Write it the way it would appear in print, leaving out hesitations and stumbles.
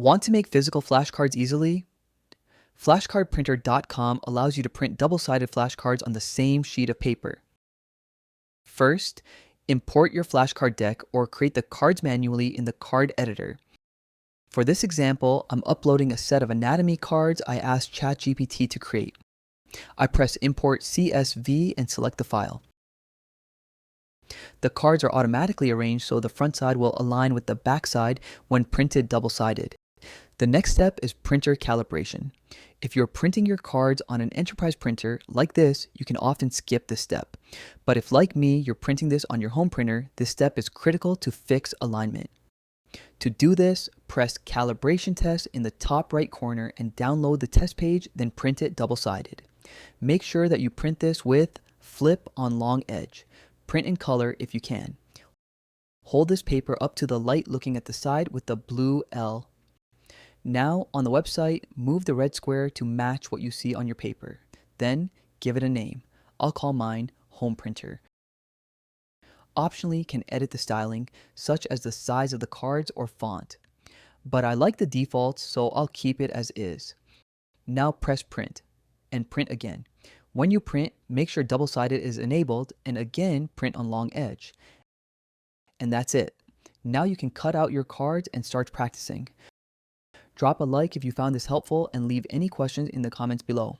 Want to make physical flashcards easily? Flashcardprinter.com allows you to print double-sided flashcards on the same sheet of paper. First, import your flashcard deck or create the cards manually in the card editor. For this example, I'm uploading a set of anatomy cards I asked ChatGPT to create. I press Import CSV and select the file. The cards are automatically arranged so the front side will align with the back side when printed double-sided. The next step is printer calibration. If you're printing your cards on an enterprise printer like this, you can often skip this step. But if, like me, you're printing this on your home printer, this step is critical to fix alignment. To do this, press Calibration Test in the top right corner and download the test page, then print it double-sided. Make sure that you print this with Flip on long edge. Print in color if you can. Hold this paper up to the light looking at the side with the blue L. Now, on the website, move the red square to match what you see on your paper. Then, give it a name. I'll call mine Home Printer. Optionally, can edit the styling, such as the size of the cards or font. But I like the defaults, so I'll keep it as is. Now press Print, and print again. When you print, make sure double-sided is enabled, and again, print on long edge. And that's it. Now you can cut out your cards and start practicing. Drop a like if you found this helpful and leave any questions in the comments below.